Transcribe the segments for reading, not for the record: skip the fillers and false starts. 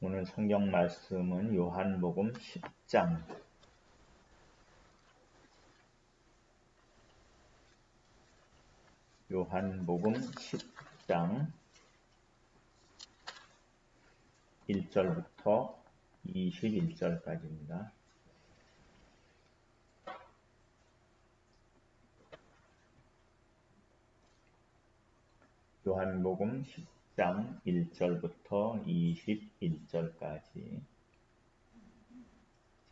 오늘 성경 말씀은 요한복음 10장 요한복음 10장 1절부터 21절까지입니다. 요한복음 10장 1절부터 21절까지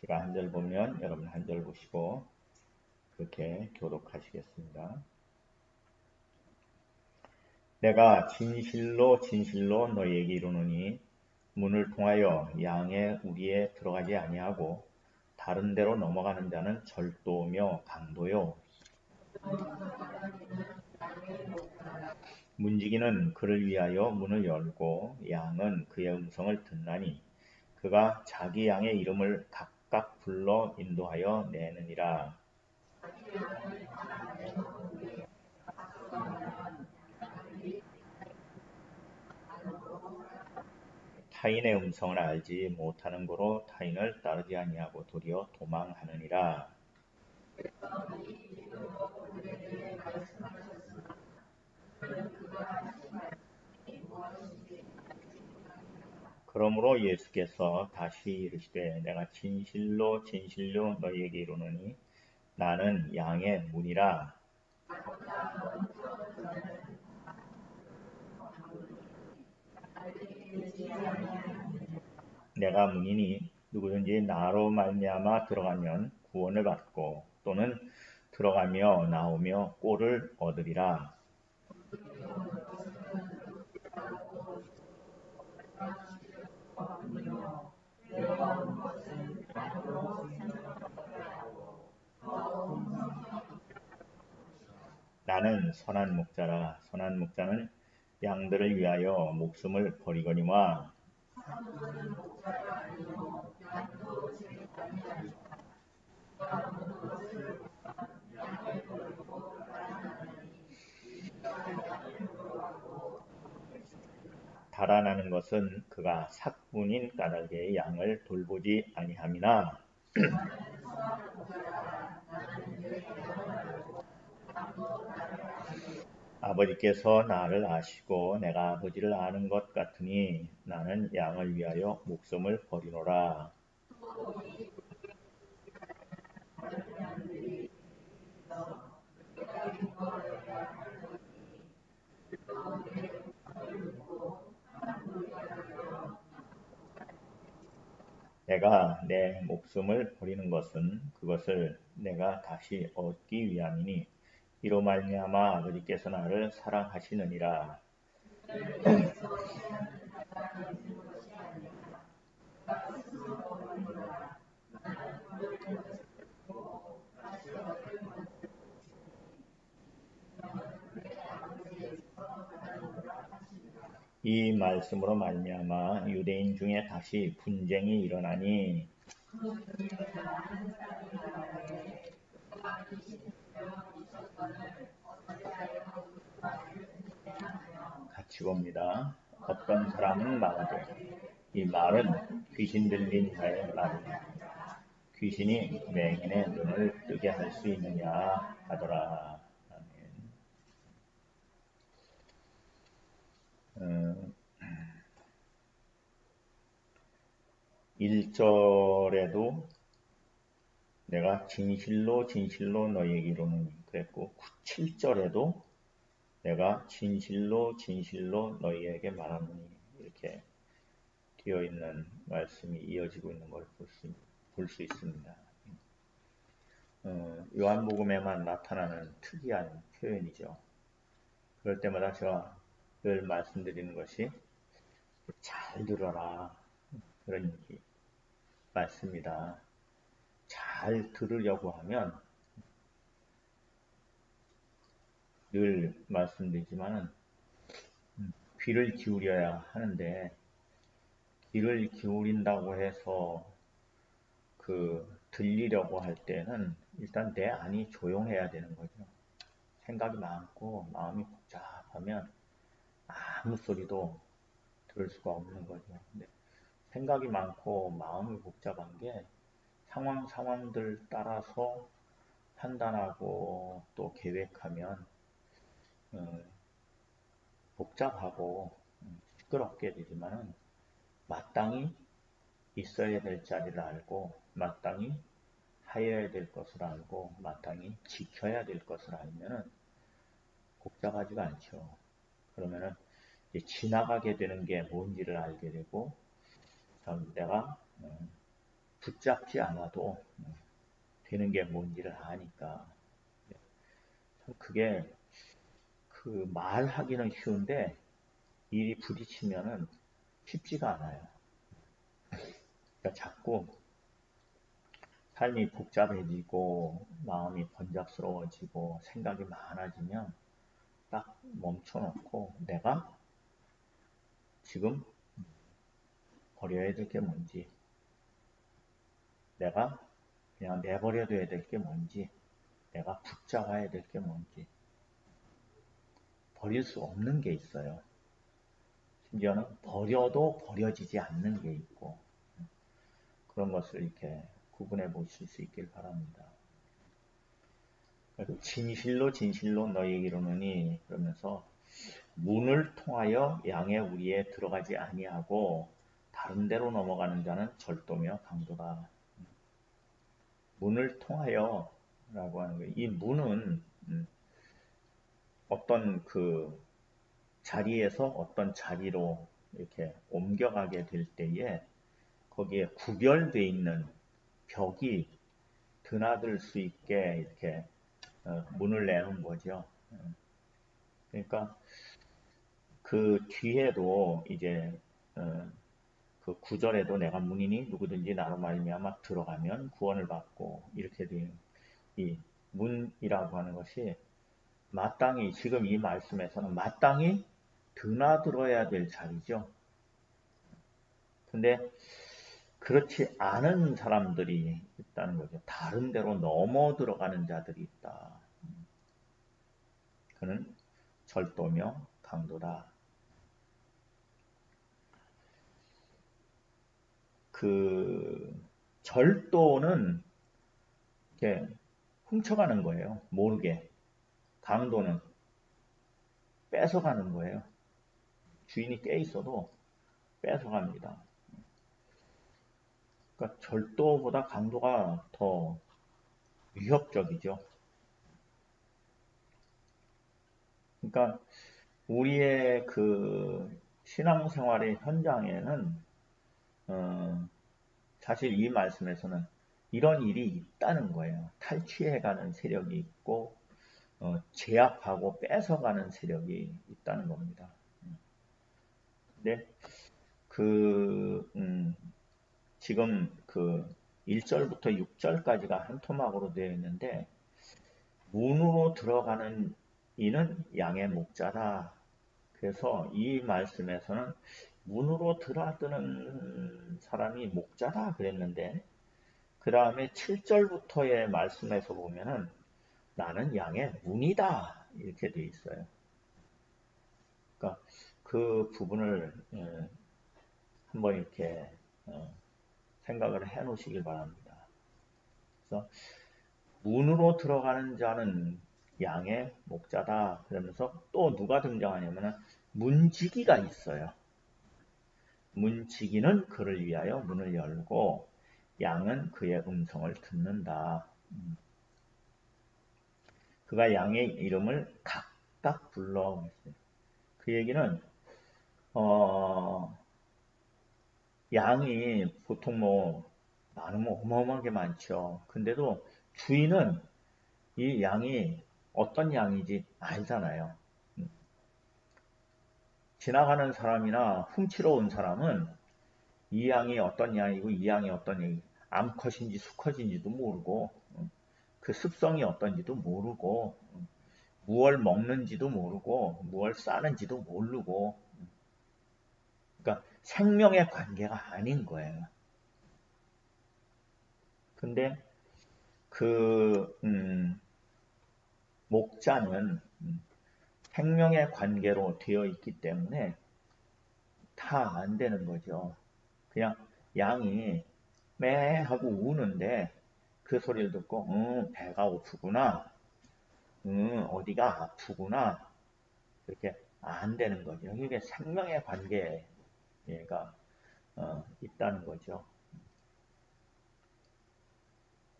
제가 한 절 보면 여러분 한 절 보시고 그렇게 교독하시겠습니다. 내가 진실로 진실로 너희에게 이르노니 문을 통하여 양의 우리에 들어가지 아니하고 다른 데로 넘어가는 자는 절도며 강도요 문지기는 그를 위하여 문을 열고 양은 그의 음성을 듣나니 그가 자기 양의 이름을 각각 불러 인도하여 내느니라. 타인의 음성을 알지 못하는 고로 타인을 따르지 아니하고 도리어 도망하느니라. 그러므로 예수께서 다시 이르시되 내가 진실로 진실로 너희에게 이르노니 나는 양의 문이라. 내가 문이니 누구든지 나로 말미암아 들어가면 구원을 받고 또는 들어가며 나오며 꼴을 얻으리라. 나는 선한 목자라. 선한 목자는 양들을 위하여 목숨을 버리거니와 달아나는 것은 그가 삭군인 까닭에 양을 돌보지 아니함이나 아버지께서 나를 아시고 내가 아버지를 아는 것 같으니 나는 양을 위하여 목숨을 버리노라. 내가 내 목숨을 버리는 것은 그것을 내가 다시 얻기 위함이니 이로 말미암아 아버지께서 나를 사랑하시느니라. 이 말씀으로 말미암아 유대인 중에 다시 분쟁이 일어나니 같이 봅니다. 어떤 사람은 말하되 이 말은 귀신 들린 자의 말이니 귀신이 맹인의 눈을 뜨게 할 수 있느냐 하더라. 아멘. 1절에도 내가 진실로 진실로 너희에게 이르노니 그랬고 7절에도 내가 진실로 진실로 너희에게 말하노니 이렇게 되어 있는 말씀이 이어지고 있는 걸 볼 수 있습니다. 요한복음에만 나타나는 특이한 표현이죠. 그럴 때마다 제가 늘 말씀드리는 것이 잘 들어라 그런 얘기 맞습니다. 잘 들으려고 하면 늘 말씀드리지만은 귀를 기울여야 하는데 귀를 기울인다고 해서 들리려고 할 때는 일단 내 안이 조용해야 되는 거죠. 생각이 많고 마음이 복잡하면 아무 소리도 들을 수가 없는 거죠. 근데 생각이 많고 마음이 복잡한 게 상황들 따라서 판단하고 또 계획하면 어, 복잡하고 시끄럽게 되지만은 마땅히 있어야 될 자리를 알고 마땅히 하여야 될 것을 알고 마땅히 지켜야 될 것을 알면은 복잡하지가 않죠. 그러면은 이제 지나가게 되는 게 뭔지를 알게 되고 참 내가 붙잡지 않아도 되는 게 뭔지를 아니까 참 그게 그 말하기는 쉬운데 일이 부딪히면은 쉽지가 않아요. 그러니까 자꾸 삶이 복잡해지고 마음이 번잡스러워지고 생각이 많아지면 딱 멈춰놓고 내가 지금 버려야 될 게 뭔지, 내가 그냥 내버려둬야 될 게 뭔지, 내가 붙잡아야 될 게 뭔지, 버릴 수 없는 게 있어요. 심지어는 버려도 버려지지 않는 게 있고, 그런 것을 이렇게 구분해 보실 수 있길 바랍니다. 진실로 진실로 너희에게 이르노니 그러면서 문을 통하여 양의 우리에 들어가지 아니하고 다른 데로 넘어가는 자는 절도며 강도다. 문을 통하여 라고 하는 거예요. 이 문은 어떤 그 자리에서 어떤 자리로 이렇게 옮겨가게 될 때에 거기에 구별되어 있는 벽이 드나들 수 있게 이렇게 문을 내는 거죠. 그러니까 그 뒤에도 이제 그 구절에도 내가 문이니 누구든지 나로 말미암아 들어가면 구원을 받고 이렇게 된 이 문이라고 하는 것이 마땅히 지금 이 말씀에서는 마땅히 드나들어야 될 자리죠. 근데 그렇지 않은 사람들이 있다는 거죠. 다른 데로 넘어 들어가는 자들이 있다. 그는 절도며 강도다. 그 절도는 이렇게 훔쳐가는 거예요. 모르게. 강도는 뺏어가는 거예요. 주인이 깨 있어도 뺏어갑니다. 그러니까 절도보다 강도가 더 위협적이죠. 그러니까 우리의 그 신앙생활의 현장에는 사실 이 말씀에서는 이런 일이 있다는 거예요. 탈취해가는 세력이 있고 제압하고 뺏어가는 세력이 있다는 겁니다. 근데 지금 그 1절부터 6절까지가 한 토막으로 되어 있는데 문으로 들어가는 이는 양의 목자다. 그래서 이 말씀에서는 문으로 들어드는 사람이 목자다 그랬는데 그 다음에 7절부터의 말씀에서 보면은 나는 양의 문이다 이렇게 되어 있어요. 그러니까 그 부분을 한번 이렇게 생각을 해 놓으시길 바랍니다. 그래서 문으로 들어가는 자는 양의 목자다 그러면서 또 누가 등장하냐면은 문지기가 있어요. 문지기는 그를 위하여 문을 열고 양은 그의 음성을 듣는다. 그가 양의 이름을 각각 불러. 그 얘기는 양이 보통 뭐 많으면 어마어마하게 많죠. 근데도 주인은 이 양이 어떤 양인지 알잖아요. 지나가는 사람이나 훔치러 온 사람은 이 양이 어떤 양이고 이 양이 어떤 양이 암컷인지 수컷인지도 모르고 그 습성이 어떤지도 모르고 무얼 먹는지도 모르고 무얼 싸는지도 모르고 그러니까 생명의 관계가 아닌 거예요. 근데 그 목자는 생명의 관계로 되어 있기 때문에 다 안 되는 거죠. 그냥 양이 매 하고 우는데 그 소리를 듣고 배가 고프구나, 어디가 아프구나, 이렇게 안 되는 거죠. 이게 생명의 관계가 있다는 거죠.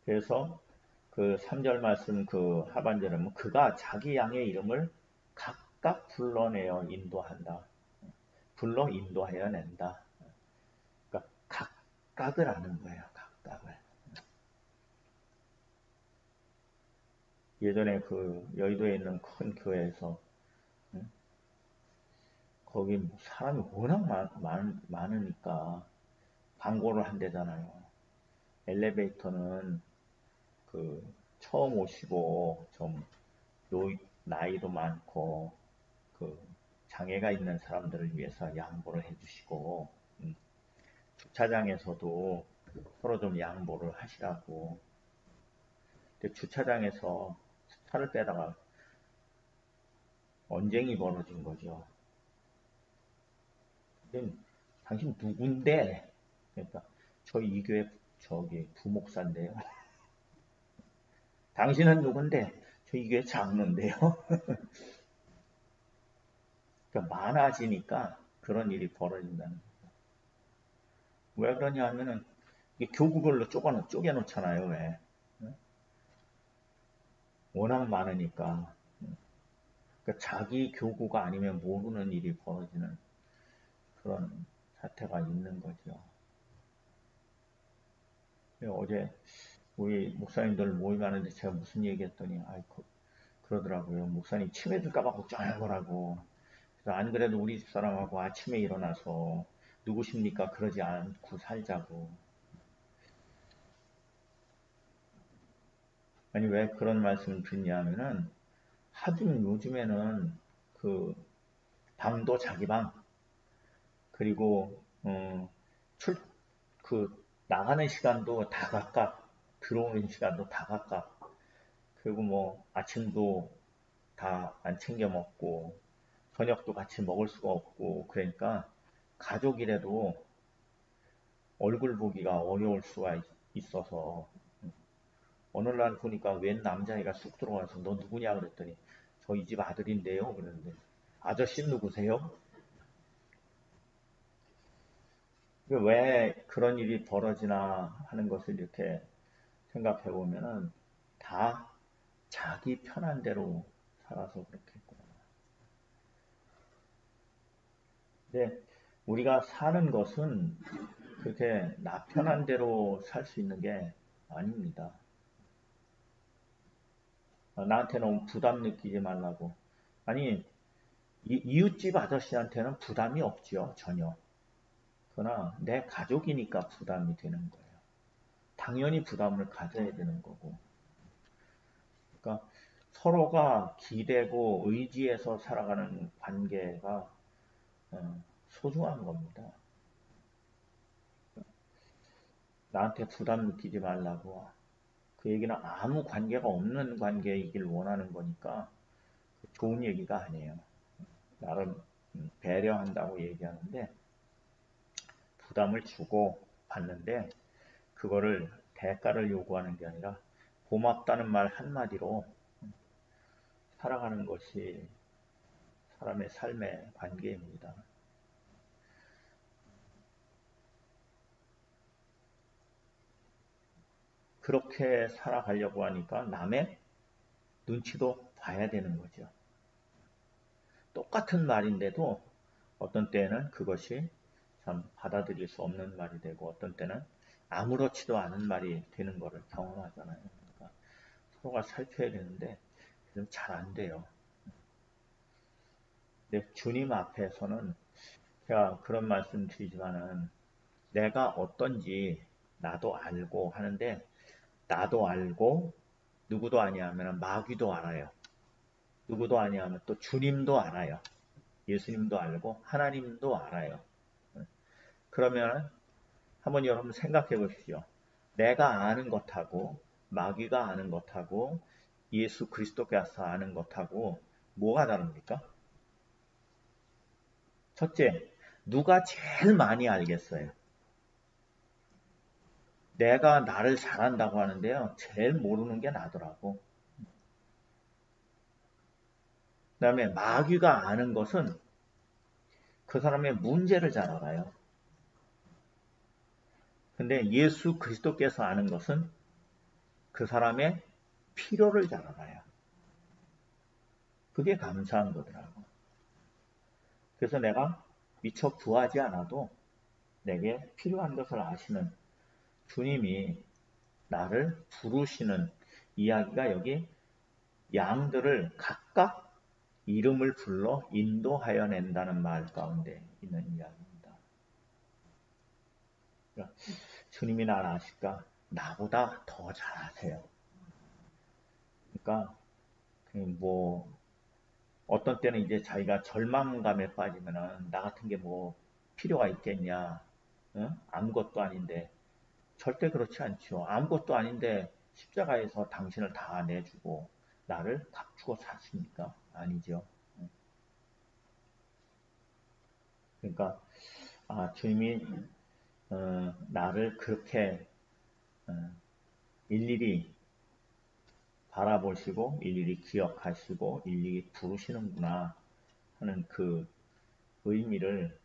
그래서 그 3절 말씀 그 하반절에 뭐 그가 자기 양의 이름을 각각 불러내어 인도한다. 불러 인도하여 낸다. 그러니까 각각을 아는 거예요. 각각을. 예전에 그 여의도에 있는 큰 교회에서 거기 뭐 사람이 워낙 많으니까 광고를 한대잖아요. 엘리베이터는 그 처음 오시고 좀 나이도 많고 그 장애가 있는 사람들을 위해서 양보를 해주시고 주차장에서도 서로 좀 양보를 하시라고. 근데 주차장에서 차를 빼다가 언쟁이 벌어진 거죠. 당신 누군데? 그러니까 저희 이 교회 저기 부목사인데요. 당신은 누군데? 저희 이 교회 장로인데요. 그러니까 많아지니까 그런 일이 벌어진다는 거죠. 왜 그러냐 하면은 이게 교구별로 쪼개놓잖아요. 왜? 워낙 많으니까. 그러니까 자기 교구가 아니면 모르는 일이 벌어지는 그런 사태가 있는 거죠. 어제 우리 목사님들 모임하는데 제가 무슨 얘기했더니 그러더라고요. 목사님 치매 들까봐 걱정하는 거라고. 그래서 안 그래도 우리 집사람하고 아침에 일어나서 누구십니까? 그러지 않고 살자고. 아니 왜 그런 말씀을 드리냐 하면은 하도 요즘에는 그 방도 자기 방, 그리고 그 나가는 시간도 다 각각, 들어오는 시간도 다 각각, 그리고 뭐 아침도 다 안 챙겨 먹고 저녁도 같이 먹을 수가 없고, 그러니까 가족이라도 얼굴 보기가 어려울 수가 있어서 어느 날 보니까 웬 남자애가 쑥 들어와서 너 누구냐 그랬더니 저희 집 아들인데요 그러는데, 아저씨 누구세요? 왜 그런 일이 벌어지나 하는 것을 이렇게 생각해 보면은 다 자기 편한 대로 살아서 그렇겠구나. 근데 우리가 사는 것은 그렇게 나 편한 대로 살 수 있는 게 아닙니다. 나한테 너무 부담 느끼지 말라고. 아니, 이웃집 아저씨한테는 부담이 없지요, 전혀. 그러나 내 가족이니까 부담이 되는 거예요. 당연히 부담을 가져야 되는 거고. 그러니까 서로가 기대고 의지해서 살아가는 관계가 소중한 겁니다. 나한테 부담 느끼지 말라고. 그 얘기는 아무 관계가 없는 관계이길 원하는 거니까 좋은 얘기가 아니에요. 나름 배려한다고 얘기하는데 부담을 주고 받는데 그거를 대가를 요구하는 게 아니라 고맙다는 말 한마디로 살아가는 것이 사람의 삶의 관계입니다. 그렇게 살아가려고 하니까 남의 눈치도 봐야 되는 거죠. 똑같은 말인데도 어떤 때는 그것이 참 받아들일 수 없는 말이 되고 어떤 때는 아무렇지도 않은 말이 되는 것을 경험하잖아요. 그러니까 서로가 살펴야 되는데 좀 잘 안 돼요. 근데 주님 앞에서는 제가 그런 말씀 드리지만은 내가 어떤지 나도 알고 하는데, 나도 알고 누구도 아니하면 마귀도 알아요. 누구도 아니하면 또 주님도 알아요. 예수님도 알고 하나님도 알아요. 그러면 한번 여러분 생각해 보십시오. 내가 아는 것하고 마귀가 아는 것하고 예수 그리스도께서 아는 것하고 뭐가 다릅니까? 첫째, 누가 제일 많이 알겠어요? 내가 나를 잘 안다고 하는데요. 제일 모르는 게 나더라고. 그 다음에 마귀가 아는 것은 그 사람의 문제를 잘 알아요. 근데 예수 그리스도께서 아는 것은 그 사람의 필요를 잘 알아요. 그게 감사한 거더라고. 그래서 내가 미처 구하지 않아도 내게 필요한 것을 아시는 주님이 나를 부르시는 이야기가 여기 양들을 각각 이름을 불러 인도하여 낸다는 말 가운데 있는 이야기입니다. 그러니까 주님이 나를 아실까? 나보다 더 잘 아세요. 그러니까 뭐 어떤 때는 이제 자기가 절망감에 빠지면은 나 같은 게 뭐 필요가 있겠냐? 응? 아무것도 아닌데 절대 그렇지 않죠. 아무것도 아닌데 십자가에서 당신을 다 내주고 나를 값주고 샀습니까? 아니죠. 그러니까 주님이 나를 그렇게 일일이 바라보시고 일일이 기억하시고 일일이 부르시는구나 하는 그 의미를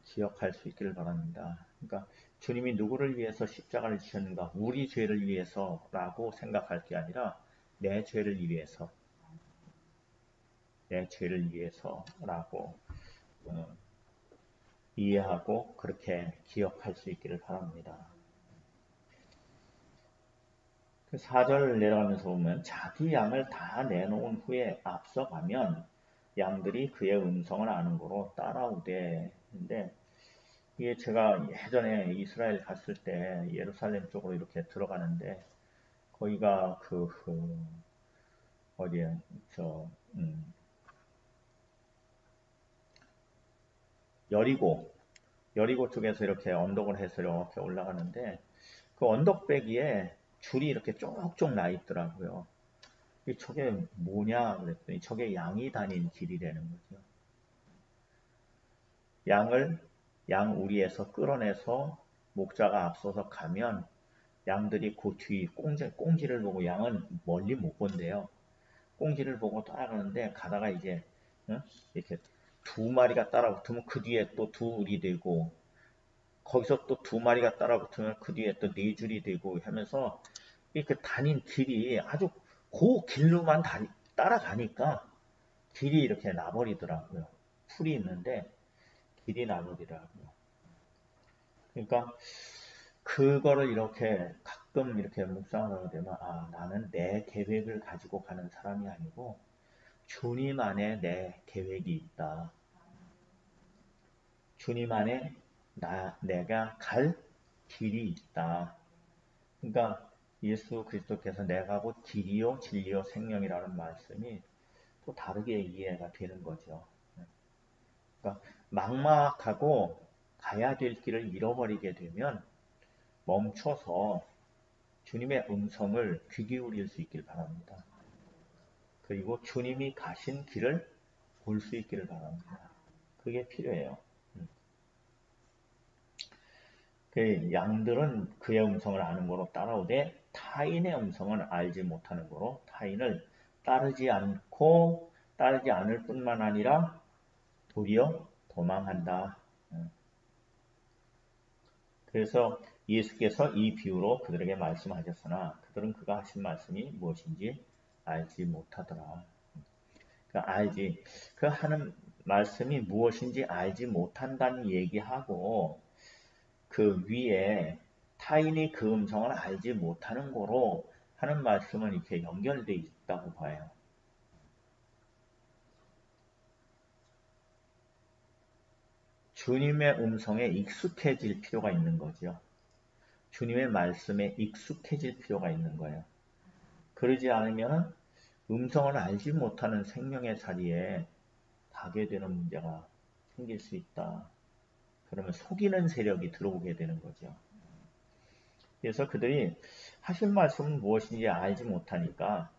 기억할 수 있기를 바랍니다. 그러니까 주님이 누구를 위해서 십자가를 지셨는가? 우리 죄를 위해서라고 생각할 게 아니라 내 죄를 위해서, 내 죄를 위해서라고 이해하고 그렇게 기억할 수 있기를 바랍니다. 그 4절 내려가면서 보면 자기 양을 다 내놓은 후에 앞서가면 양들이 그의 음성을 아는 거로 따라오되. 근데 이게 제가 예전에 이스라엘 갔을 때 예루살렘 쪽으로 이렇게 들어가는데 거기가 어디에 저 여리고 쪽에서 이렇게 언덕을 해서 이렇게 올라가는데 그 언덕배기에 줄이 이렇게 쪽쪽 나 있더라고요. 저게 뭐냐 그랬더니 저게 양이 다닌 길이라는 거죠. 양 우리에서 끌어내서 목자가 앞서서 가면 양들이 그 뒤 꽁지를 보고 양은 멀리 못 본대요. 꽁지를 보고 따라가는데 가다가 이제 이렇게 두 마리가 따라붙으면 그 뒤에 또 둘이 되고 거기서 또 두 마리가 따라붙으면 그 뒤에 또 네 줄이 되고 하면서 이렇게 다닌 길이 아주 그 길로만 따라가니까 길이 이렇게 나버리더라고요. 풀이 있는데 길이 나버리더라고요. 그러니까 그거를 이렇게 가끔 이렇게 묵상을 하게 되면 나는 내 계획을 가지고 가는 사람이 아니고 주님 안에 내 계획이 있다. 주님 안에 내가 갈 길이 있다. 그러니까 예수 그리스도께서 내가 곧 길이요 진리요 생명이라는 말씀이 또 다르게 이해가 되는 거죠. 그러니까 막막하고 가야 될 길을 잃어버리게 되면 멈춰서 주님의 음성을 귀 기울일 수 있길 바랍니다. 그리고 주님이 가신 길을 볼 수 있기를 바랍니다. 그게 필요해요. 그 양들은 그의 음성을 아는 거로 따라오되 타인의 음성은 알지 못하는 거로 타인을 따르지 않을 뿐만 아니라 도리어 도망한다. 그래서 예수께서 이 비유로 그들에게 말씀하셨으나 그들은 그가 하신 말씀이 무엇인지 알지 못하더라. 그 하는 말씀이 무엇인지 알지 못한다는 얘기하고 그 위에 타인이 그 음성을 알지 못하는 거로 하는 말씀은 이렇게 연결되어 있다고 봐요. 주님의 음성에 익숙해질 필요가 있는 거죠. 주님의 말씀에 익숙해질 필요가 있는 거예요. 그러지 않으면 음성을 알지 못하는 생명의 자리에 가게 되는 문제가 생길 수 있다. 그러면 속이는 세력이 들어오게 되는 거죠. 그래서 그들이 하신 말씀은 무엇인지 알지 못하니까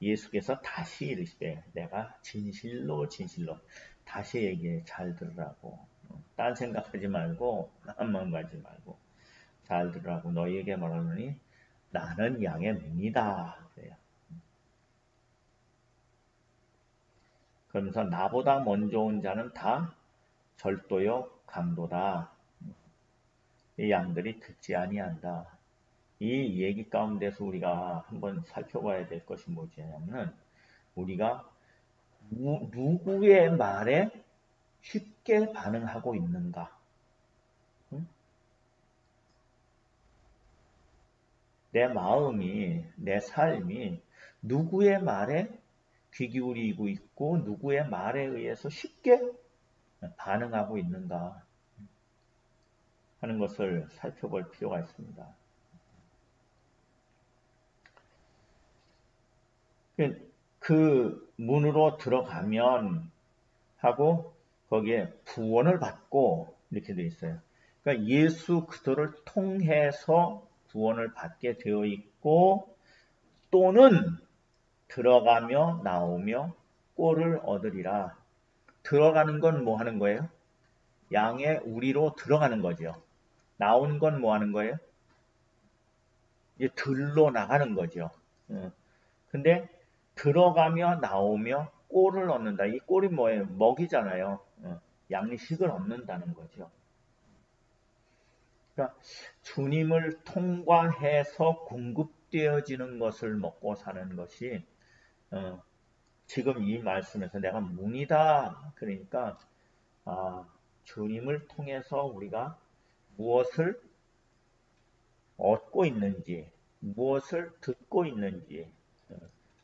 예수께서 다시 이르시되 내가 진실로 다시 얘기해 잘 들으라고. 딴 생각하지 말고 딴 마음 가지 말고 잘 들으라고 너희에게 말하노니 나는 양의 문이다. 그래요. 그러면서 나보다 먼저 온 자는 다 절도요 강도다. 이 양들이 듣지 아니한다. 이 얘기 가운데서 우리가 한번 살펴봐야 될 것이 뭐냐면 우리가 누구의 말에 쉽게 반응하고 있는가. 응? 내 마음이, 내 삶이 누구의 말에 귀 기울이고 있고 누구의 말에 의해서 쉽게 반응하고 있는가 하는 것을 살펴볼 필요가 있습니다. 그 문으로 들어가면 하고 거기에 구원을 받고 이렇게 되어 있어요. 그러니까 예수 그리스도를 통해서 구원을 받게 되어 있고 또는 들어가며 나오며 꼴을 얻으리라. 들어가는 건 뭐 하는 거예요? 양의 우리로 들어가는 거죠. 나오는 건 뭐 하는 거예요? 이제 들로 나가는 거죠. 근데 들어가며 나오며 꼴을 얻는다. 이 꼴이 뭐예요? 먹이잖아요. 양식을 얻는다는 거죠. 그러니까 주님을 통과해서 공급되어지는 것을 먹고 사는 것이 지금 이 말씀에서 내가 문이다. 그러니까 주님을 통해서 우리가 무엇을 얻고 있는지, 무엇을 듣고 있는지,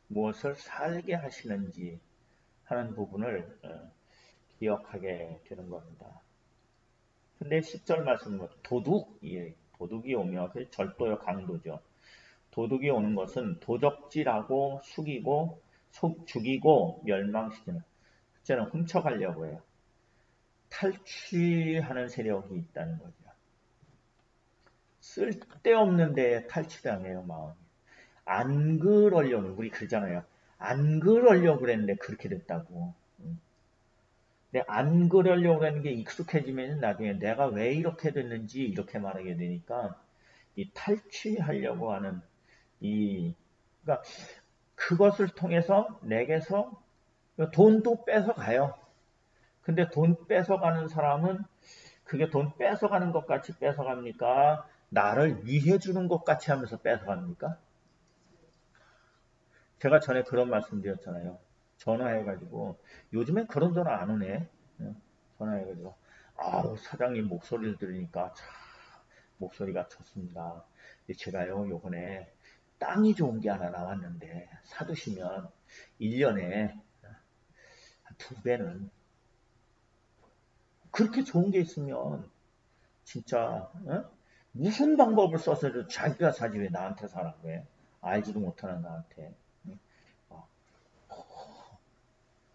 무엇을 살게 하시는지 하는 부분을 기억하게 되는 겁니다. 근데 10절 말씀은 도둑이 오며 절도요 강도죠. 도둑이 오는 것은 도적질하고 죽이고 멸망시키는, 첫째는 훔쳐가려고 해요. 탈취하는 세력이 있다는 거죠. 쓸데없는 데에 탈취당해요, 마음이. 안 그러려고, 우리 그러잖아요. 안 그러려고 그랬는데 그렇게 됐다고. 근데 안 그러려고 하는 게 익숙해지면 나중에 내가 왜 이렇게 됐는지 이렇게 말하게 되니까 이 탈취하려고 하는 그러니까 그것을 통해서 내게서 돈도 뺏어가요. 근데 돈 뺏어가는 사람은 그게 돈 뺏어가는 것 같이 뺏어갑니까? 나를 위해 주는 것 같이 하면서 뺏어갑니까? 제가 전에 그런 말씀 드렸잖아요. 전화해가지고 요즘엔 그런 전화 안 오네. 전화해가지고 사장님 목소리를 들으니까 참 목소리가 좋습니다. 제가요 요번에 땅이 좋은 게 하나 나왔는데 사두시면 1년에 한 2배는 그렇게 좋은 게 있으면 진짜 무슨 방법을 써서도 자기가 사지 왜 나한테 사라고 해. 알지도 못하는 나한테.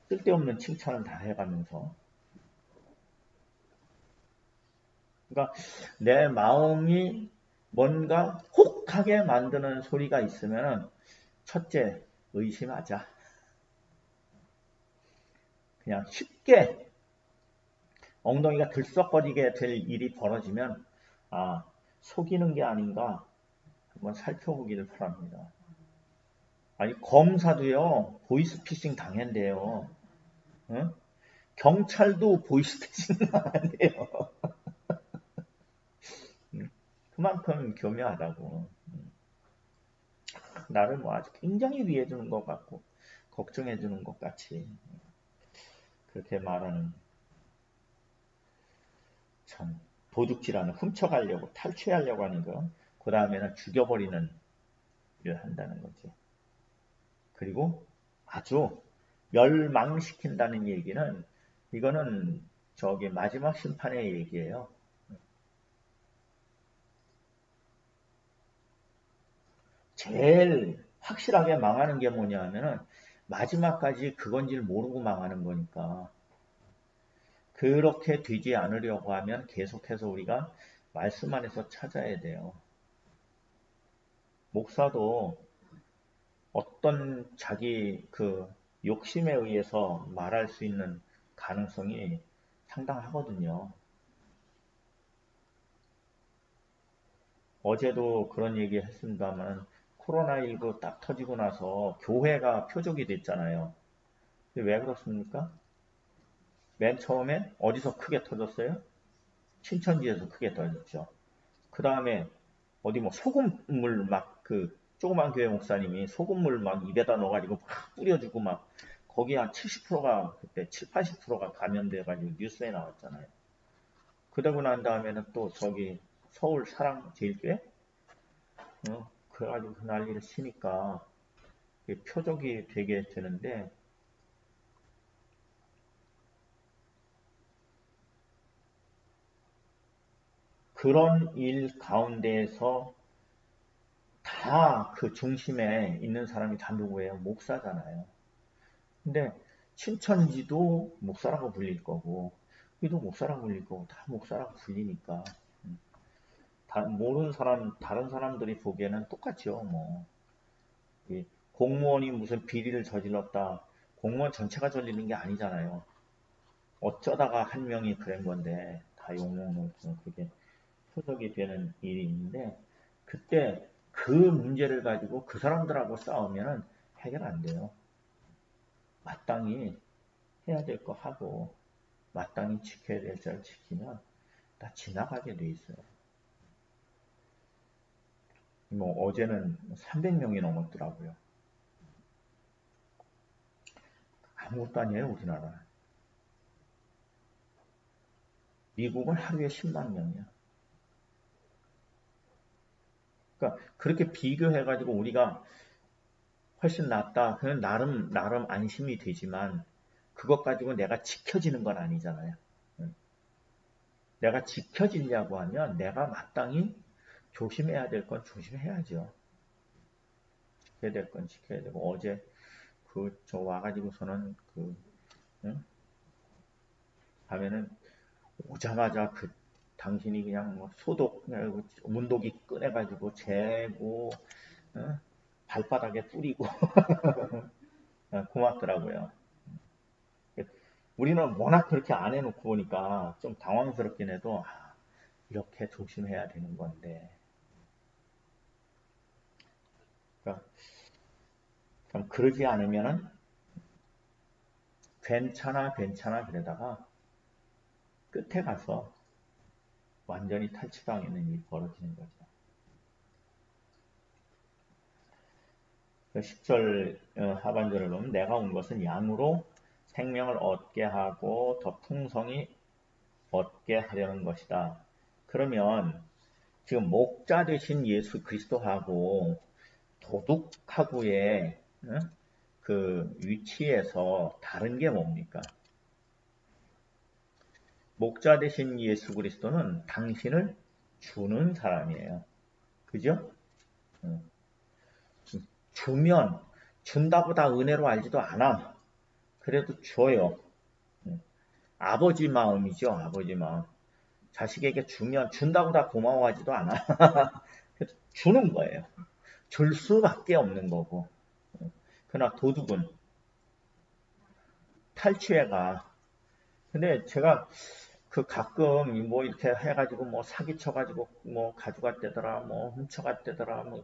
쓸데없는 칭찬을 다 해가면서. 그러니까 내 마음이 뭔가 혹하게 만드는 소리가 있으면 첫째, 의심하자. 그냥 쉽게 엉덩이가 들썩거리게 될 일이 벌어지면 속이는 게 아닌가 한번 살펴보기를 바랍니다. 아니 검사도요 보이스피싱 당한대요. 응? 경찰도 보이스피싱 당한대요. 그만큼 교묘하다고. 나를 뭐 아주 굉장히 위해주는 것 같고 걱정해주는 것 같이 그렇게 말하는, 참 도둑질하는, 훔쳐가려고 탈취하려고 하는 거, 그 다음에는 죽여버리는 일을 한다는 거지. 그리고 아주 멸망시킨다는 얘기는 이거는 저기 마지막 심판의 얘기예요. 제일 확실하게 망하는 게 뭐냐 하면은 마지막까지 그건지를 모르고 망하는 거니까 그렇게 되지 않으려고 하면 계속해서 우리가 말씀 안에서 찾아야 돼요. 목사도 어떤 자기 그 욕심에 의해서 말할 수 있는 가능성이 상당하거든요. 어제도 그런 얘기 했습니다만 코로나19 딱 터지고 나서 교회가 표적이 됐잖아요. 왜 그렇습니까? 맨 처음에 어디서 크게 터졌어요? 신천지에서 크게 터졌죠. 그 다음에 어디 뭐 소금물 막 그 조그만 교회 목사님이 소금물 막 입에다 넣어가지고 막 뿌려주고 막 거기 한 70%가 그때 7, 80%가 감염돼가지고 뉴스에 나왔잖아요. 그러고 난 다음에는 또 저기 서울 사랑제일교회 그래가지고 그 난리를 치니까 표적이 되게 되는데 그런 일 가운데에서 다 그 중심에 있는 사람이 다 누구예요? 목사잖아요. 근데 신천지도 목사라고 불릴 거고 여기도 목사라고 불릴 거고 다 목사라고 불리니까 모르는 사람 다른 사람들이 보기에는 똑같죠. 뭐 공무원이 무슨 비리를 저질렀다 공무원 전체가 저지른 게 아니잖아요. 어쩌다가 한 명이 그런 건데 다 욕먹는 그게 표적이 되는 일이 있는데 그때 그 문제를 가지고 그 사람들하고 싸우면은 해결 안 돼요. 마땅히 해야 될 거 하고 마땅히 지켜야 될 자를 지키면 다 지나가게 돼 있어요. 뭐 어제는 300명이 넘었더라고요. 아무것도 아니에요, 우리나라. 미국은 하루에 10만 명이야. 그러니까 그렇게 비교해가지고 우리가 훨씬 낫다. 그건 나름 안심이 되지만 그것 가지고 내가 지켜지는 건 아니잖아요. 내가 지켜지려고 하면 내가 마땅히 조심해야 될 건 조심해야죠. 지켜야 될 건 지켜야 되고 어제 저 와가지고서는 응? 하면은 오자마자 당신이 그냥 뭐 소독 문도기 꺼내가지고 재고 발바닥에 뿌리고 고맙더라고요. 우리는 워낙 그렇게 안 해놓고 보니까 좀 당황스럽긴 해도 이렇게 조심해야 되는 건데 그러니까 좀 그러지 않으면은 괜찮아 그러다가 끝에 가서 완전히 탈취당하는 일이 벌어지는 거죠. 10절 하반절을 보면 내가 온 것은 양으로 생명을 얻게 하고 더 풍성히 얻게 하려는 것이다. 그러면 지금 목자 되신 예수 그리스도하고 도둑하고의 그 위치에서 다른 게 뭡니까? 목자 되신 예수 그리스도는 당신을 주는 사람이에요. 그죠? 주면 준다보다 은혜로 알지도 않아. 그래도 줘요. 아버지 마음이죠. 아버지 마음. 자식에게 주면 준다고 다 고마워하지도 않아. 그래서 주는 거예요. 줄 수밖에 없는 거고. 그러나 도둑은 탈취해가. 근데 제가 가끔 뭐 이렇게 해가지고 뭐 사기쳐가지고 뭐 가져갔대더라, 뭐 훔쳐갔대더라, 뭐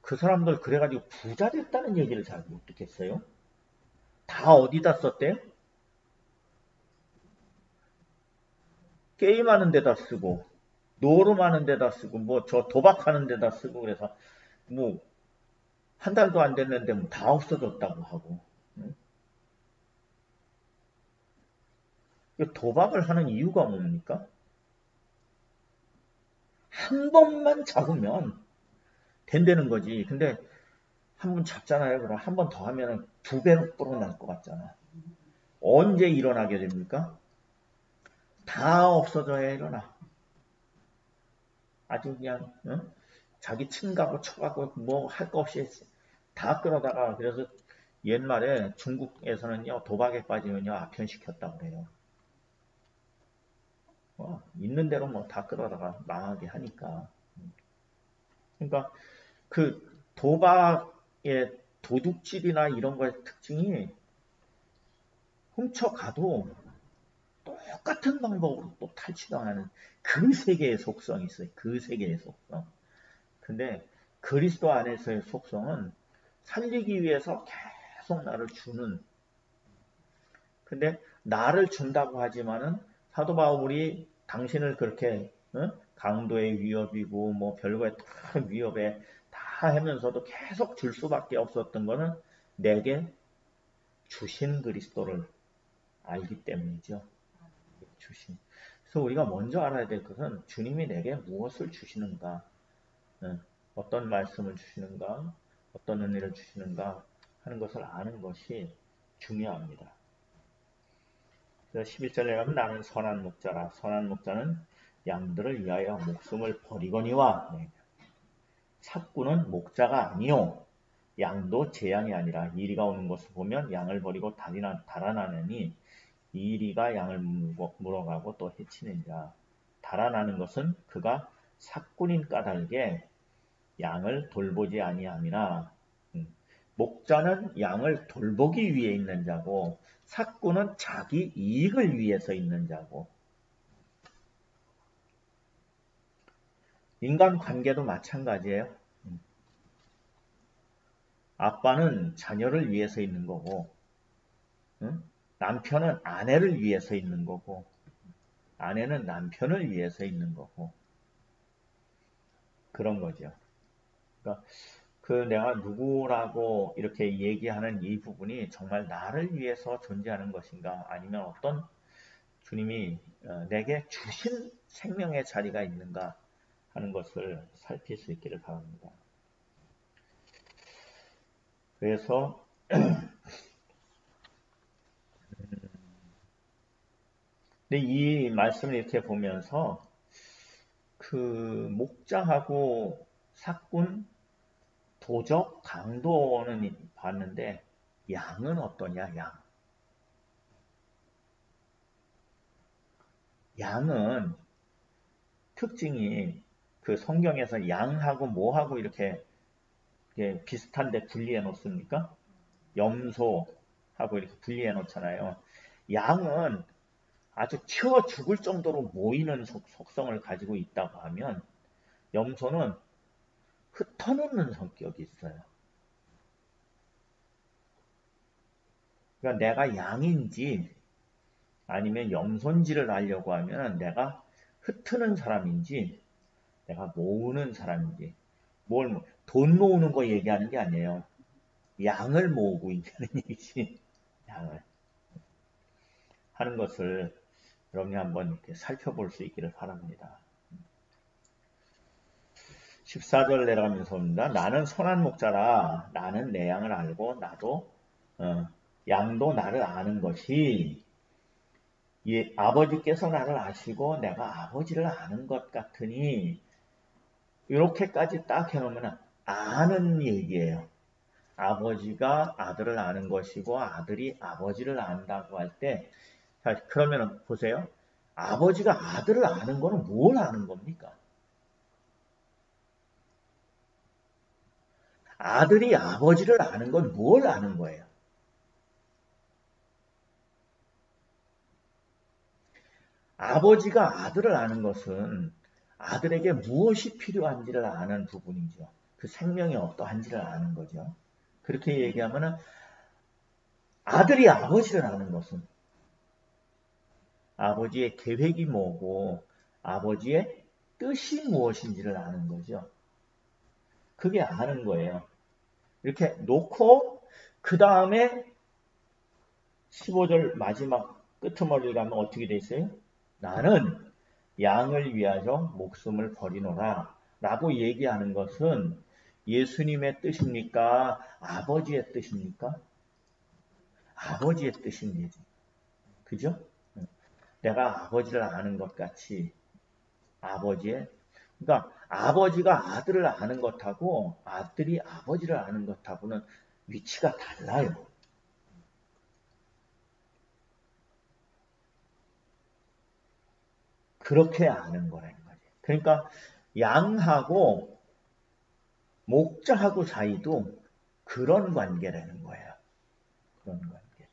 그 사람들 그래가지고 부자 됐다는 얘기를 잘 못 듣겠어요. 다 어디다 썼대? 게임하는 데다 쓰고, 노름하는 데다 쓰고, 뭐 저 도박하는 데다 쓰고 그래서 뭐 한 달도 안 됐는데 뭐 다 없어졌다고 하고. 응? 도박을 하는 이유가 뭡니까? 한 번만 잡으면 된다는 거지. 근데 한 번 잡잖아요. 그럼 한 번 더 하면 두 배로 불어날 것 같잖아. 언제 일어나게 됩니까? 다 없어져야 일어나. 아주 그냥 자기 친가고 쳐가고 뭐 할 거 없이 다 끌어다가 그래서 옛말에 중국에서는요 도박에 빠지면요 아편시켰다고 그래요. 있는 대로 뭐 다 끌어다가 망하게 하니까. 그러니까 그 도박의 도둑질이나 이런 거의 특징이 훔쳐가도 똑같은 방법으로 또 탈취당하는 그 세계의 속성이 있어요. 그 세계의 속성. 근데 그리스도 안에서의 속성은 살리기 위해서 계속 나를 주는. 근데 나를 준다고 하지만은 사도 바울이 당신을 그렇게 강도의 위협이고 뭐 별거의 다 위협에 다 하면서도 계속 줄 수밖에 없었던 거는 내게 주신 그리스도를 알기 때문이죠. 주신. 그래서 우리가 먼저 알아야 될 것은 주님이 내게 무엇을 주시는가, 어떤 말씀을 주시는가, 어떤 은혜를 주시는가 하는 것을 아는 것이 중요합니다. 그래서 11절에 가면 나는 선한 목자라. 선한 목자는 양들을 위하여 목숨을 버리거니와 삭구는 목자가 아니요 양도 제 양이 아니라 이리가 오는 것을 보면 양을 버리고 달아나느니 이리가 양을 물어가고 또 해치느니라. 달아나는 것은 그가 삭군인 까닭에 양을 돌보지 아니함이나 목자는 양을 돌보기 위해 있는 자고 삭군은 자기 이익을 위해서 있는 자고. 인간 관계도 마찬가지예요. 아빠는 자녀를 위해서 있는 거고 남편은 아내를 위해서 있는 거고 아내는 남편을 위해서 있는 거고 그런 거죠. 그러니까 내가 누구라고 이렇게 얘기하는 이 부분이 정말 나를 위해서 존재하는 것인가 아니면 어떤 주님이 내게 주신 생명의 자리가 있는가 하는 것을 살필 수 있기를 바랍니다. 그래서 근데 이 말씀을 이렇게 보면서 그 목자하고 삭군, 도적, 강도는 봤는데 양은 어떠냐? 양은 특징이 그 성경에서 양하고 뭐하고 이렇게 비슷한데 분리해 놓습니까? 염소하고 이렇게 분리해 놓잖아요. 양은 아주 치워 죽을 정도로 모이는 속성을 가지고 있다고 하면 염소는 흩어놓는 성격이 있어요. 그러니까 내가 양인지 아니면 염소인지를 알려고 하면 내가 흩트는 사람인지 내가 모으는 사람인지 돈 모으는 거 얘기하는 게 아니에요. 양을 모으고 있다는 얘기지. 양을 하는 것을 여러분이 한번 이렇게 살펴볼 수 있기를 바랍니다. 14절 내려가면서 옵니다. 나는 선한 목자라. 나는 내 양을 알고 나도 양도 나를 아는 것이 아버지께서 나를 아시고 내가 아버지를 아는 것 같으니 이렇게까지 딱 해놓으면 아는 얘기예요. 아버지가 아들을 아는 것이고 아들이 아버지를 안다고 할 때 그러면 보세요. 아버지가 아들을 아는 거는 뭘 아는 겁니까? 아들이 아버지를 아는 건 뭘 아는 거예요? 아버지가 아들을 아는 것은 아들에게 무엇이 필요한지를 아는 부분이죠. 그 생명이 어떠한지를 아는 거죠. 그렇게 얘기하면 아들이 아버지를 아는 것은 아버지의 계획이 뭐고 아버지의 뜻이 무엇인지를 아는 거죠. 그게 아는 거예요. 이렇게 놓고 그 다음에 15절 마지막 끄트머리를 가면 어떻게 돼 있어요? 나는 양을 위하여 목숨을 버리노라 라고 얘기하는 것은 예수님의 뜻입니까? 아버지의 뜻입니까? 아버지의 뜻입니다. 그죠? 내가 아버지를 아는 것 같이 그러니까 아버지가 아들을 아는 것하고 아들이 아버지를 아는 것하고는 위치가 달라요. 그렇게 아는 거라는 거지. 그러니까 양하고 목자하고 사이도 그런 관계라는 거예요. 그런 관계.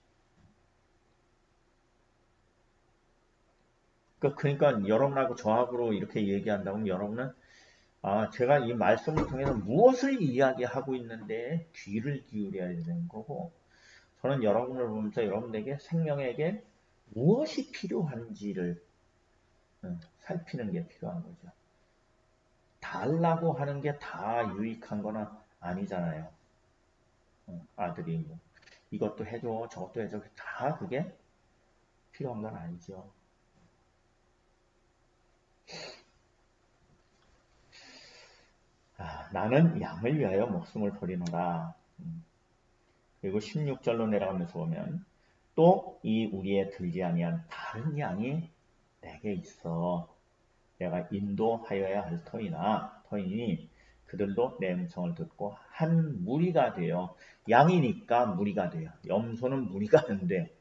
그러니까 여러분하고 저하고 이렇게 얘기한다면 여러분은 제가 이 말씀을 통해서 무엇을 이야기하고 있는데 귀를 기울여야 되는 거고, 저는 여러분을 보면서 여러분에게 생명에게 무엇이 필요한지를 살피는 게 필요한 거죠. 달라고 하는 게 다 유익한 건 아니잖아요. 아들이 뭐 이것도 해줘, 저것도 해줘, 다 그게 필요한 건 아니죠. 나는 양을 위하여 목숨을 버리노라. 그리고 16절로 내려가면서 보면 또 이 우리에 들지 아니한 다른 양이 내게 있어. 내가 인도하여야 할 터이니 그들도 내 음성을 듣고 한 무리가 되어, 양이니까 무리가 돼요. 염소는 무리가 안 돼.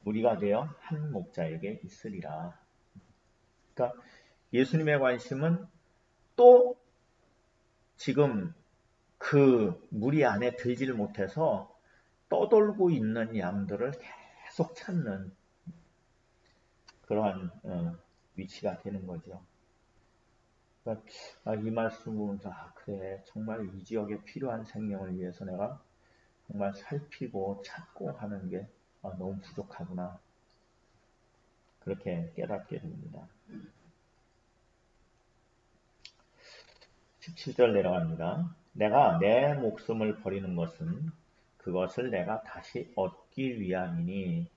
무리가 되어 한 목자에게 있으리라. 그러니까 예수님의 관심은 또 지금 그 무리 안에 들지를 못해서 떠돌고 있는 양들을 계속 찾는 그러한 위치가 되는 거죠. 그러니까 이 말씀 보면서 그래, 정말 이 지역에 필요한 생명을 위해서 내가 정말 살피고 찾고 하는 게 너무 부족하구나, 그렇게 깨닫게 됩니다. 17절 내려갑니다. 내가 내 목숨을 버리는 것은 그것을 내가 다시 얻기 위함이니.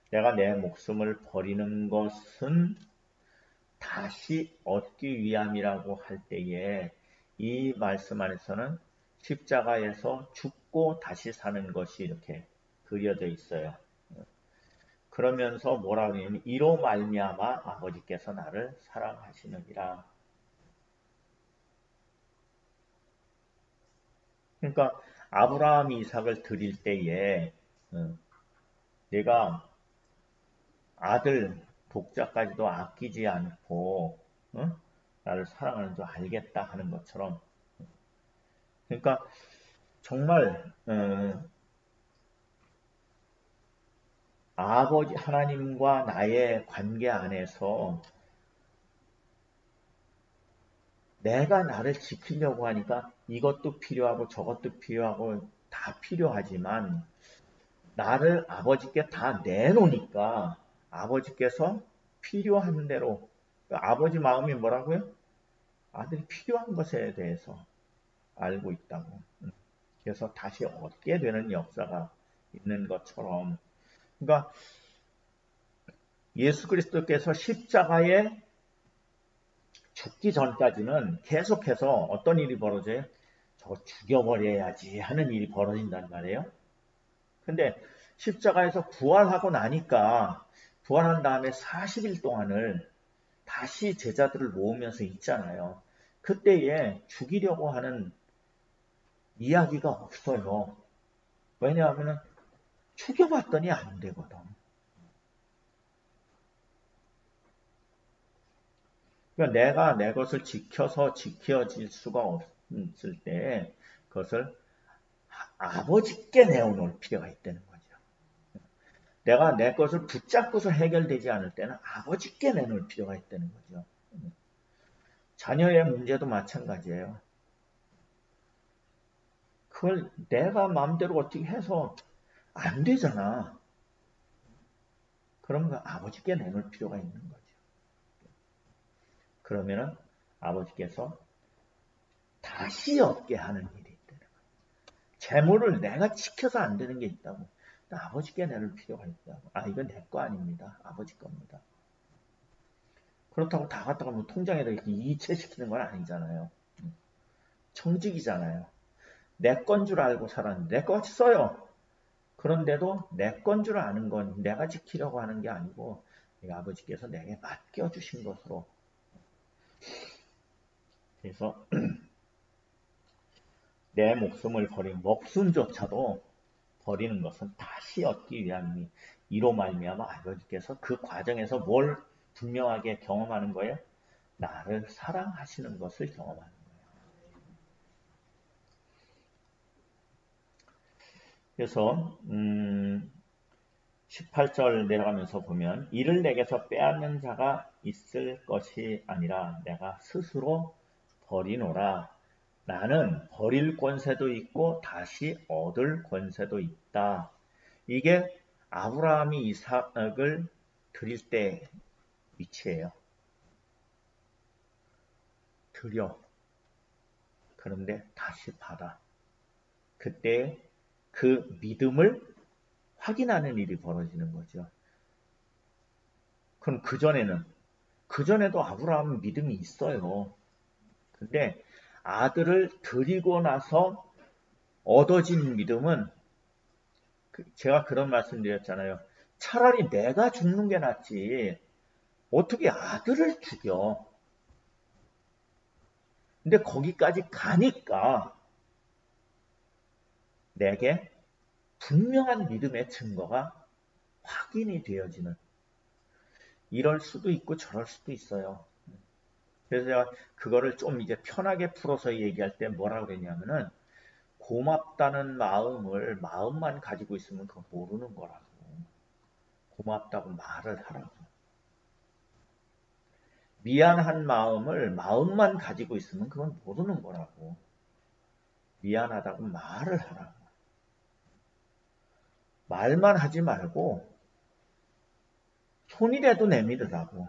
내가 내 목숨을 버리는 것은 다시 얻기 위함이라고 할 때에 이 말씀 안에서는 십자가에서 죽고 다시 사는 것이 이렇게 그려져 있어요. 그러면서 뭐라고 하냐면 이로 말미암아 아버지께서 나를 사랑하시느니라. 그러니까 아브라함 이삭을 드릴 때에 내가 아들 독자까지도 아끼지 않고 나를 사랑하는 줄 알겠다 하는 것처럼, 그러니까 정말 아버지 하나님과 나의 관계 안에서 내가 나를 지키려고 하니까 이것도 필요하고 저것도 필요하고 다 필요하지만 나를 아버지께 다 내놓으니까 아버지께서 필요한 대로, 아버지 마음이 뭐라고요? 아들이 필요한 것에 대해서 알고 있다고. 그래서 다시 얻게 되는 역사가 있는 것처럼, 그러니까 예수 그리스도께서 십자가에 죽기 전까지는 계속해서 어떤 일이 벌어져요? 저거 죽여버려야지 하는 일이 벌어진단 말이에요. 근데 십자가에서 부활하고 나니까 부활한 다음에 40일 동안을 다시 제자들을 모으면서 있잖아요. 그때에 죽이려고 하는 이야기가 없어요. 왜냐하면 죽여봤더니 안 되거든. 그러니까 내가 내 것을 지켜서 지켜질 수가 없을 때 그것을 아버지께 내어놓을 필요가 있다는 거죠. 내가 내 것을 붙잡고서 해결되지 않을 때는 아버지께 내놓을 필요가 있다는 거죠. 자녀의 문제도 마찬가지예요. 그걸 내가 마음대로 어떻게 해서 안 되잖아. 그러면 아버지께 내놓을 필요가 있는 거죠. 그러면은 아버지께서 다시 얻게 하는 일이 있다는 거예요. 재물을 내가 지켜서 안 되는 게 있다고. 아버지께 내놓을 필요가 있다고. 이건 내 거 아닙니다. 아버지 겁니다. 그렇다고 다 갖다가 뭐 통장에다 이렇게 이체시키는 건 아니잖아요. 청직이잖아요. 내 건 줄 알고 살았는데 내 거 써요. 그런데도 내 건 줄 아는 건 내가 지키려고 하는 게 아니고 아버지께서 내게 맡겨주신 것으로. 그래서 내 목숨을 버린 목숨조차도 버리는 것은 다시 얻기 위함이니 이로 말미암아 아버지께서 그 과정에서 뭘 분명하게 경험하는 거예요? 나를 사랑하시는 것을 경험하는 거예요. 그래서 18절 내려가면서 보면 이를 내게서 빼앗는 자가 있을 것이 아니라 내가 스스로 버리노라. 나는 버릴 권세도 있고 다시 얻을 권세도 있다. 이게 아브라함이 이삭을 드릴 때 위치예요. 드려. 그런데 다시 받아. 그때 그 믿음을 확인하는 일이 벌어지는 거죠. 그럼 그전에도 아브라함은 믿음이 있어요. 근데 아들을 드리고 나서 얻어진 믿음은 제가 그런 말씀 드렸잖아요. 차라리 내가 죽는 게 낫지. 어떻게 아들을 죽여? 근데 거기까지 가니까 내게 분명한 믿음의 증거가 확인이 되어지는, 이럴 수도 있고 저럴 수도 있어요. 그래서 제가 그거를 좀 이제 편하게 풀어서 얘기할 때 뭐라고 그랬냐면은 고맙다는 마음만 가지고 있으면 그거 모르는 거라고. 고맙다고 말을 하라고. 미안한 마음만 가지고 있으면 그건 모르는 거라고. 미안하다고 말을 하라고. 말만 하지 말고 손이라도 내밀으라고.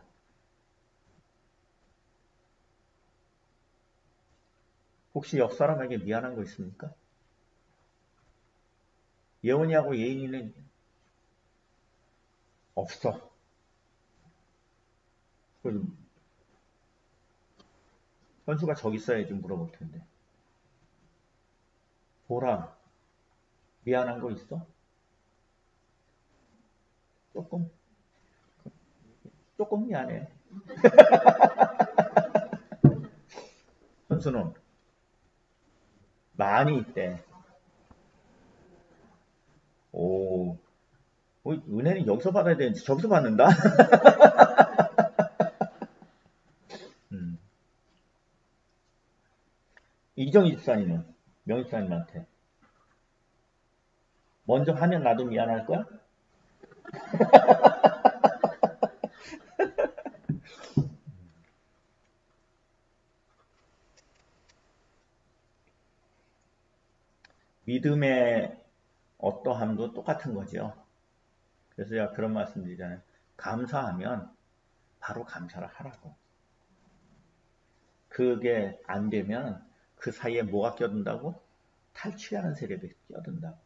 혹시 옆 사람에게 미안한 거 있습니까? 예원이하고 예인이는 없어. 현수가 저기 있어야지 물어볼 텐데. 보라, 미안한 거 있어? 조금 미안해. 현수는 많이 있대. 오, 은혜는 여기서 받아야 되는지 저기서 받는다? 이정희 집사님은 명희 집사님한테 먼저 하면 나도 미안할 거야? 믿음의 어떠함도 똑같은 거죠. 그래서 제가 그런 말씀 드리잖아요. 감사하면 바로 감사를 하라고. 그게 안 되면 그 사이에 뭐가 껴든다고? 탈취하는 세력이 껴든다고.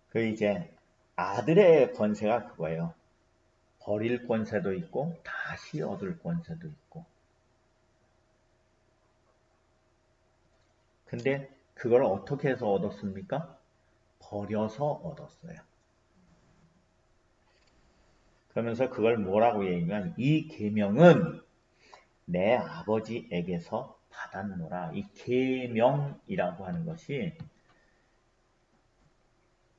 그 이제 아들의 권세가 그거예요. 버릴 권세도 있고 다시 얻을 권세도 있고. 근데 그걸 어떻게 해서 얻었습니까? 버려서 얻었어요. 그러면서 그걸 뭐라고 얘기하면 이 계명은 내 아버지에게서 받았노라. 이 계명이라고 하는 것이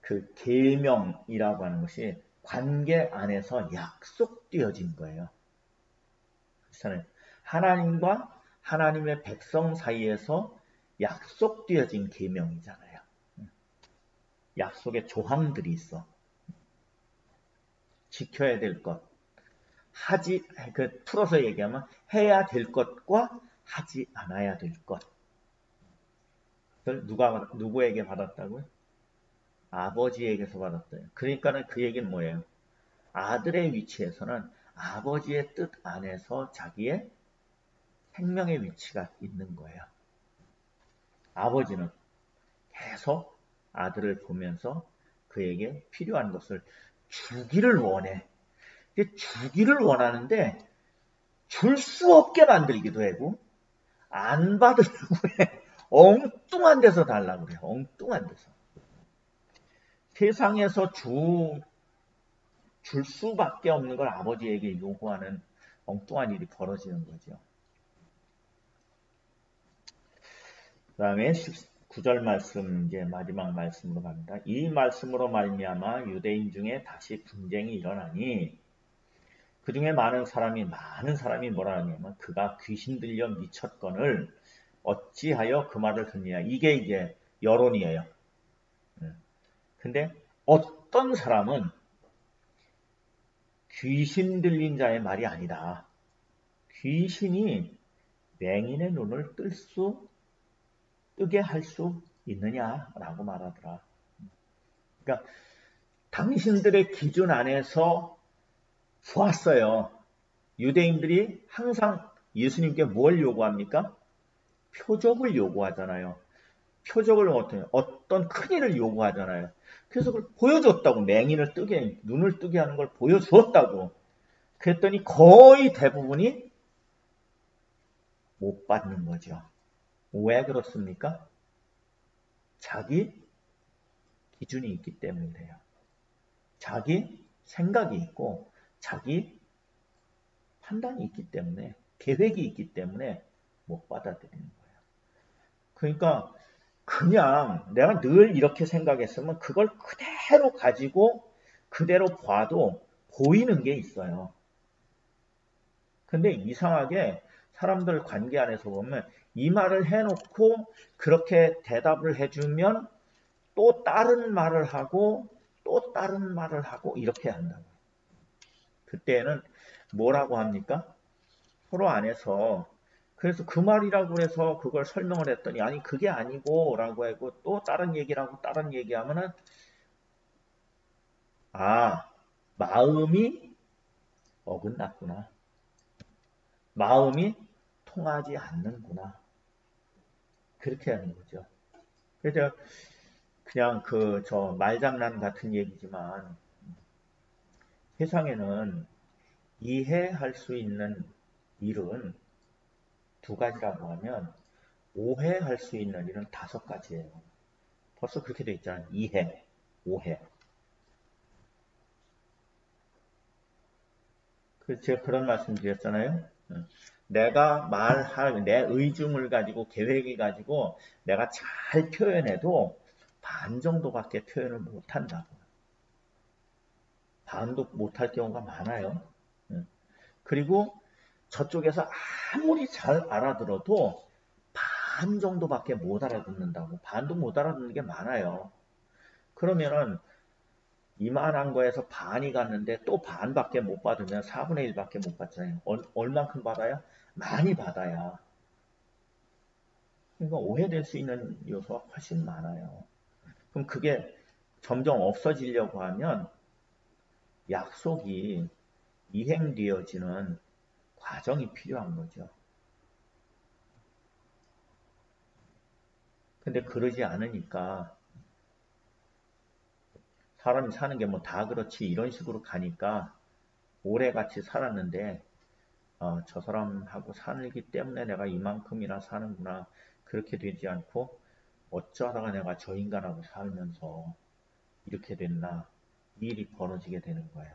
그 계명이라고 하는 것이 관계 안에서 약속되어진 거예요. 그렇잖아요. 하나님과 하나님의 백성 사이에서 약속되어진 계명이잖아요. 약속의 조항들이 있어. 지켜야 될 것, 풀어서 얘기하면 해야 될 것과 하지 않아야 될 것. 그걸 누구에게 받았다고요? 아버지에게서 받았어요. 그러니까는 그 얘기는 뭐예요? 아들의 위치에서는 아버지의 뜻 안에서 자기의 생명의 위치가 있는 거예요. 아버지는 계속 아들을 보면서 그에게 필요한 것을 주기를 원해. 주기를 원하는데 줄 수 없게 만들기도 하고 안 받으려고 해. 엉뚱한 데서 달라고 그래요. 엉뚱한 데서. 세상에서 줄 수밖에 없는 걸 아버지에게 요구하는 엉뚱한 일이 벌어지는 거죠. 그 다음에 19절 말씀, 이제 마지막 말씀으로 갑니다. 이 말씀으로 말미암아 유대인 중에 다시 분쟁이 일어나니 그 중에 많은 사람이 뭐라 하냐면 그가 귀신 들려 미쳤건을 어찌하여 그 말을 듣느냐. 이게 이제 여론이에요. 근데 어떤 사람은 귀신 들린 자의 말이 아니다. 귀신이 맹인의 눈을 뜨게 할 수 있느냐라고 말하더라. 그러니까 당신들의 기준 안에서 좋았어요. 유대인들이 항상 예수님께 뭘 요구합니까? 표적을 요구하잖아요. 표적을 어떤 큰일을 요구하잖아요. 그래서 그걸 보여줬다고. 맹인을 눈을 뜨게 하는 걸 보여주었다고. 그랬더니 거의 대부분이 못 받는 거죠. 왜 그렇습니까? 자기 기준이 있기 때문이래요. 자기 생각이 있고 자기 판단이 있기 때문에, 계획이 있기 때문에 못 받아들이는 거예요. 그러니까 그냥 내가 늘 이렇게 생각했으면 그걸 그대로 가지고 그대로 봐도 보이는 게 있어요. 근데 이상하게 사람들 관계 안에서 보면 이 말을 해놓고 그렇게 대답을 해주면 또 다른 말을 하고 또 다른 말을 하고 이렇게 한다고요. 그때는 뭐라고 합니까? 서로 안에서 그래서 그 말이라고 해서 그걸 설명을 했더니 아니 그게 아니고 라고 하고 또 다른 얘기라고 다른 얘기하면은 아 마음이 어긋났구나. 마음이 통하지 않는구나. 그렇게 하는 거죠. 그래서 그냥 저 말장난 같은 얘기지만 세상에는 이해할 수 있는 일은 두 가지라고 하면 오해할 수 있는 일은 5가지예요. 벌써 그렇게 돼 있잖아요. 이해, 오해. 제가 그런 말씀 드렸잖아요. 내가 말할 내 의중을 가지고 계획을 가지고 내가 잘 표현해도 반 정도밖에 표현을 못한다고. 반도 못할 경우가 많아요. 그리고 저쪽에서 아무리 잘 알아들어도 반 정도밖에 못 알아듣는다고. 반도 못 알아듣는 게 많아요. 그러면은 이만한 거에서 반이 갔는데 또 반밖에 못 받으면 4분의 1밖에 못 받잖아요. 얼만큼 받아야? 많이 받아야. 그러니까 오해될 수 있는 요소가 훨씬 많아요. 그럼 그게 점점 없어지려고 하면 약속이 이행되어지는 과정이 필요한 거죠. 근데 그러지 않으니까 사람이 사는 게 뭐 다 그렇지 이런 식으로 가니까 오래 같이 살았는데 저 사람하고 살기 때문에 내가 이만큼이나 사는구나 그렇게 되지 않고 어쩌다가 내가 저 인간하고 살면서 이렇게 됐나 이 일이 벌어지게 되는 거예요.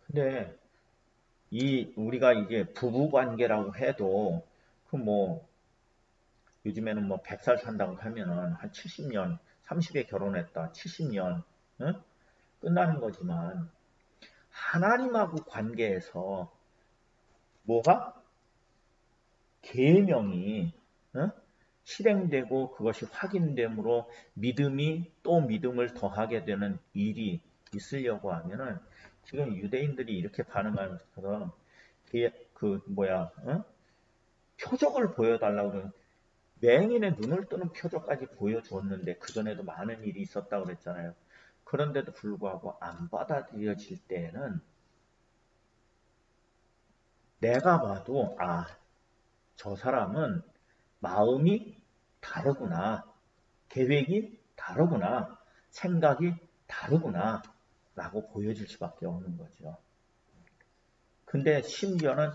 근데 우리가 이게 부부 관계라고 해도 요즘에는 100살 산다고 하면은 한 70년 30에 결혼했다 70년 응? 끝나는 거지만 하나님하고 관계에서 뭐가 계명이 실행되고 그것이 확인됨으로 믿음이 또 믿음을 더하게 되는 일이 있으려고 하면은 지금 유대인들이 이렇게 반응하는 것처럼 표적을 보여달라고 그러는 맹인의 눈을 뜨는 표적까지 보여주었는데 그전에도 많은 일이 있었다고 그랬잖아요. 그런데도 불구하고 안 받아들여질 때에는 내가 봐도 저 사람은 마음이 다르구나. 계획이 다르구나. 생각이 다르구나. 라고 보여줄 수밖에 없는 거죠. 근데 심지어는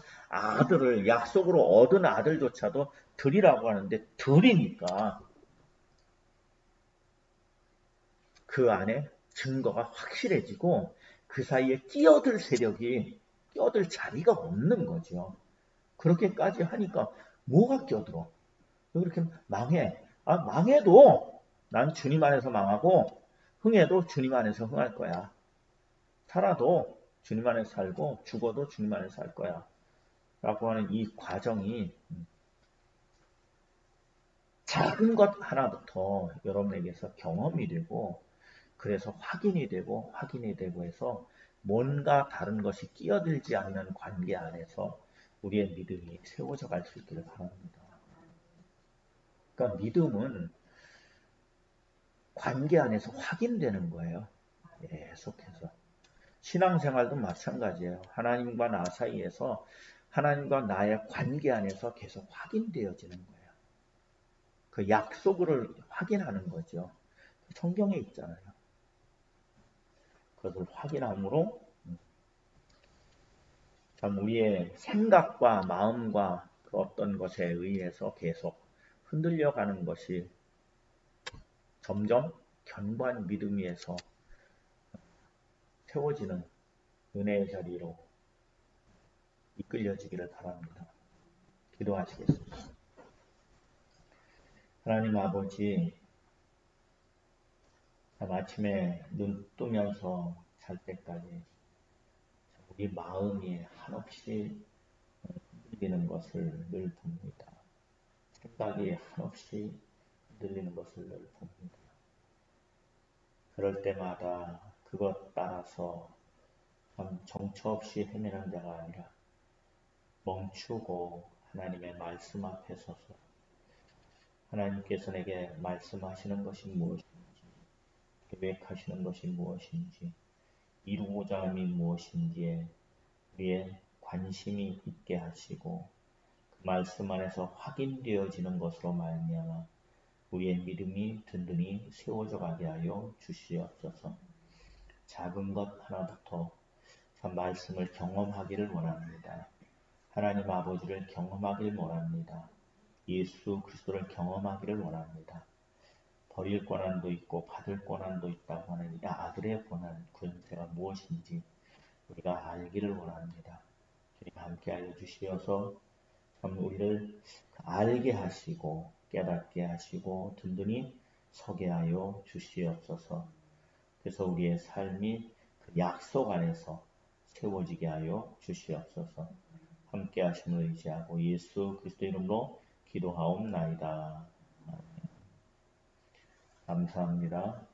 약속으로 얻은 아들조차도 들이라고 하는데 들이니까 그 안에 증거가 확실해지고 그 사이에 끼어들 자리가 없는 거죠. 그렇게까지 하니까 뭐가 끼어들어? 그렇게 망해. 망해도 난 주님 안에서 망하고 흥해도 주님 안에서 흥할 거야. 살아도 주님 안에서 살고 죽어도 주님 안에서 살 거야. 라고 하는 이 과정이 작은 것 하나부터 여러분에게서 경험이 되고, 그래서 확인이 되고 해서 뭔가 다른 것이 끼어들지 않는 관계 안에서 우리의 믿음이 세워져 갈 수 있기를 바랍니다. 그러니까 믿음은 관계 안에서 확인되는 거예요. 계속해서. 신앙생활도 마찬가지예요. 하나님과 나 사이에서 하나님과 나의 관계 안에서 계속 확인되어지는 거예요. 그 약속을 확인하는 거죠. 성경에 있잖아요. 그것을 확인함으로 참 우리의 생각과 마음과 그 어떤 것에 의해서 계속 흔들려가는 것이 점점 견고한 믿음 위에서 세워지는 은혜의 자리로 이끌려지기를 바랍니다. 기도하시겠습니다. 하나님 아버지, 아침에 눈 뜨면서 잘 때까지 우리 마음이 한없이 흔들리는 것을 늘 봅니다. 생각이 한없이 흔들리는 것을 늘 봅니다. 그럴 때마다 그것 따라서 참 정처 없이 헤매는 자가 아니라 멈추고 하나님의 말씀 앞에 서서 하나님께서 내게 말씀하시는 것이 무엇인지, 계획하시는 것이 무엇인지, 이루고자 함이 무엇인지에 우리의 관심이 있게 하시고 그 말씀 안에서 확인되어지는 것으로 말미암아 우리의 믿음이 든든히 세워져 가게 하여 주시옵소서. 작은 것 하나부터 참 말씀을 경험하기를 원합니다. 하나님 아버지를 경험하기를 원합니다. 예수 그리스도를 경험하기를 원합니다. 버릴 고난도 있고 받을 고난도 있다고 하는 이 아들의 고난, 구원세가 무엇인지 우리가 알기를 원합니다. 주님 함께하여 주시어서 참 우리를 알게 하시고 깨닫게 하시고 든든히 서게 하여 주시옵소서. 그래서 우리의 삶이 그 약속 안에서 세워지게 하여 주시옵소서. 함께 하심을 의지하고 예수 그리스도 이름으로 기도하옵나이다. 감사합니다.